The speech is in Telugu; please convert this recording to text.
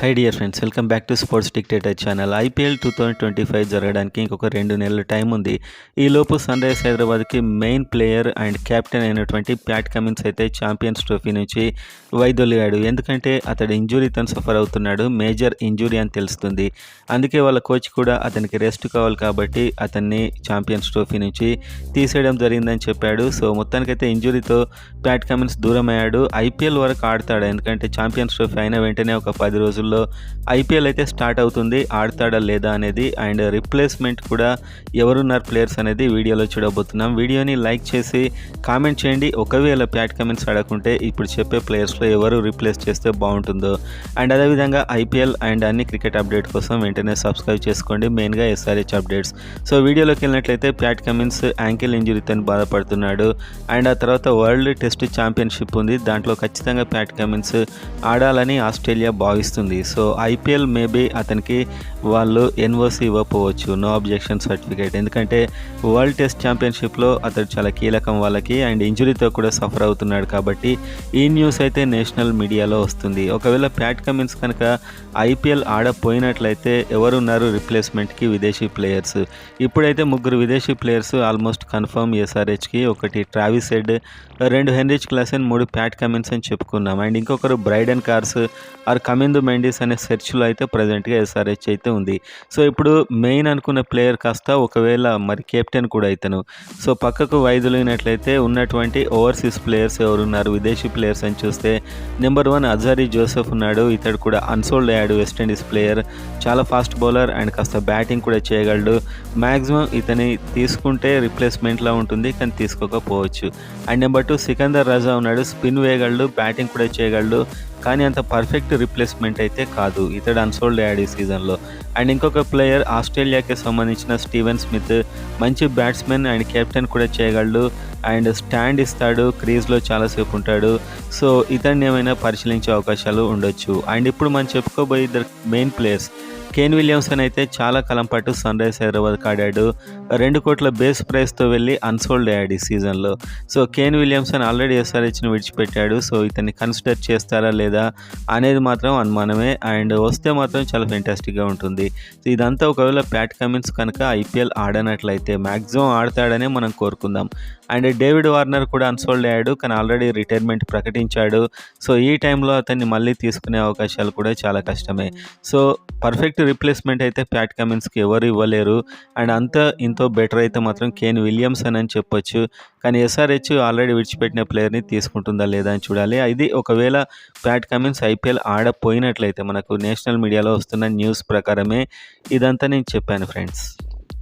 High dear friends, welcome back to sports dictator channel. IPL 2025 జరగడానికి ఇంకొక 2 నెలల టైం ఉంది. ఈలోపు సన్ రైజర్స్ హైదరాబాద్కి మెయిన్ ప్లేయర్ అండ్ కెప్టెన్ అయినటువంటి ప్యాట్ కమిన్స్ అయితే ఛాంపియన్స్ ట్రోఫీ నుంచి వైదొలిగాడు. ఎందుకంటే అతడు ఇంజురీతో సఫర్ అవుతున్నాడు, మేజర్ ఇంజురీ అని తెలుస్తుంది. అందుకే వాళ్ళ కోచ్ కూడా అతనికి రెస్ట్ కావాలి కాబట్టి అతన్ని ఛాంపియన్స్ ట్రోఫీ నుంచి తీసేయడం జరిగిందని చెప్పాడు. సో మొత్తానికైతే ఇంజురీతో ప్యాట్ కమిన్స్ దూరం అయ్యాడు. ఐపీఎల్ వరకు ఆడతాడు, ఎందుకంటే ఛాంపియన్స్ ట్రోఫీ అయిన వెంటనే ఒక 10 రోజుల్లో ఐపీఎల్ అయితే స్టార్ట్ అవుతుంది. ఆడతాడా లేదా అనేది అండ్ రిప్లేస్మెంట్ కూడా ఎవరున్నారు ప్లేయర్స్ అనేది వీడియోలో చూడబోతున్నాం. వీడియోని లైక్ చేసి కామెంట్ చేయండి. ఒకవేళ ప్యాట్ కమిన్స్ ఆడకుంటే ఇప్పుడు చెప్పే ప్లేయర్స్లో ఎవరు రిప్లేస్ చేస్తే బాగుంటుందో. అండ్ అదేవిధంగా ఐపీఎల్ అండ్ అన్ని క్రికెట్ అప్డేట్ కోసం వెంటనే సబ్స్క్రైబ్ చేసుకోండి, మెయిన్గా ఎస్ఆర్హెచ్ అప్డేట్స్. సో వీడియోలోకి వెళ్ళినట్లయితే ప్యాట్ కమిన్స్ యాంకిల్ ఇంజురీతో బాధపడుతున్నాడు. అండ్ ఆ తర్వాత వరల్డ్ టెస్ట్ ఛాంపియన్షిప్ ఉంది, దాంట్లో ఖచ్చితంగా ప్యాట్ కమిన్స్ ఆడాలని ఆస్ట్రేలియా భావిస్తుంది. సో ఐపీఎల్ మేబీ అతనికి వాళ్ళు ఎన్ఓసి ఇవ్వకపోవచ్చు, నో అబ్జెక్షన్ సర్టిఫికేట్, ఎందుకంటే వరల్డ్ టెస్ట్ ఛాంపియన్షిప్లో అతడు చాలా కీలకం వాళ్ళకి అండ్ ఇంజురీతో కూడా సఫర్ అవుతున్నాడు. కాబట్టి ఈ న్యూస్ అయితే నేషనల్ మీడియాలో వస్తుంది. ఒకవేళ ప్యాట్ కమిన్స్ కనుక ఐపీఎల్ ఆడపోయినట్లయితే ఎవరున్నారు రిప్లేస్మెంట్కి? విదేశీ ప్లేయర్స్. ఇప్పుడైతే 3 విదేశీ ప్లేయర్స్ ఆల్మోస్ట్ కన్ఫర్మ్ ఎస్ఆర్హెచ్కి. ఒకటి Travis Head, 2 Heinrich Klaasen, 3 Pat Cummins అని చెప్పుకున్నాం. అండ్ ఇంకొకరు Brydon Carse or Kamindu Mendis అనే సెర్చ్లో అయితే ప్రజెంట్గా ఎస్ఆర్హెచ్ అయితే ఉంది. సో ఇప్పుడు మెయిన్ అనుకున్న ప్లేయర్ కాస్త ఒకవేళ మరి కెప్టెన్ కూడా అయితను. సో పక్కకు వైదొలిగినట్లయితే ఉన్నటువంటి ఓవర్సీస్ ప్లేయర్స్ ఎవరున్నారు విదేశీ ప్లేయర్స్ అని చూస్తే నెంబర్ 1 అజారీ జోసెఫ్ ఉన్నాడు. ఇతడు కూడా అన్సోల్డ్ అయ్యాడు, వెస్టిండీస్ ప్లేయర్, చాలా ఫాస్ట్ బౌలర్ అండ్ కాస్త బ్యాటింగ్ కూడా చేయగలడు. మ్యాక్సిమం ఇతని తీసుకుంటే రిప్లేస్మెంట్లా ఉంటుంది, కానీ తీసుకోకపోవచ్చు. అండ్ నెంబర్ 2 సికందర్ రజా ఉన్నాడు, స్పిన్ వేయగలడు, బ్యాటింగ్ కూడా చేయగలడు, కానీ అంత పర్ఫెక్ట్ రిప్లేస్మెంట్ అయితే కాదు. ఇతడు అన్సోల్డ్ అయ్యాడు ఈ సీజన్లో. అండ్ ఇంకొక ప్లేయర్ ఆస్ట్రేలియాకి సంబంధించిన స్టీవెన్ స్మిత్, మంచి బ్యాట్స్మెన్ అండ్ కెప్టెన్ కూడా చేయగలడు అండ్ స్టాండ్ ఇస్తాడు, క్రీజ్లో చాలాసేపు ఉంటాడు. సో ఇతన్ని ఏమైనా పరిశీలించే అవకాశాలు ఉండొచ్చు. అండ్ ఇప్పుడు మనం చెప్పుకోబోయే ఇద్దరు మెయిన్ ప్లేయర్స్, కేన్ విలియమ్సన్ అయితే చాలా కాలం పాటు సన్ రైజర్స్ హైదరాబాద్కి ఆడాడు. 2 కోట్ల బేస్ ప్రైస్తో వెళ్ళి అన్సోల్డ్ అయ్యాడు ఈ సీజన్లో. సో కేన్ విలియమ్సన్ ఆల్రెడీ ఎస్ఆర్హెచ్ని విడిచిపెట్టాడు. సో ఇతన్ని కన్సిడర్ చేస్తారా లేదా అనేది మాత్రం అనుమానమే. అండ్ వస్తే మాత్రం చాలా ఫెంటాస్టిక్గా ఉంటుంది. సో ఇదంతా ఒకవేళ ప్యాట్ కమిన్స్ కనుక ఐపీఎల్ ఆడనట్లయితే మ్యాక్సిమం ఆడతాడనే మనం కోరుకుందాం. అండ్ డేవిడ్ వార్నర్ కూడా అన్సోల్డ్ అయ్యాడు, కానీ ఆల్రెడీ రిటైర్మెంట్ ప్రకటించాడు. సో ఈ టైంలో అతన్ని మళ్ళీ తీసుకునే అవకాశాలు కూడా చాలా కష్టమే. సో పర్ఫెక్ట్ రిప్లేస్మెంట్ అయితే ప్యాట్ కమిన్స్కి ఎవరు ఇవ్వలేరు. అండ్ అంత ఇంతో బెటర్ అయితే మాత్రం కేన్ విలియమ్సన్ అని చెప్పొచ్చు. కానీ ఎస్ఆర్హెచ్ ఆల్రెడీ విడిచిపెట్టిన ప్లేయర్ని తీసుకుంటుందా లేదా అని చూడాలి. ఇది ఒకవేళ ప్యాట్ కమిన్స్ ఐపీఎల్ ఆడపోయినట్లయితే మనకు నేషనల్ మీడియాలో వస్తున్న న్యూస్ ప్రకారమే ఇదంతా నేను చెప్పాను ఫ్రెండ్స్.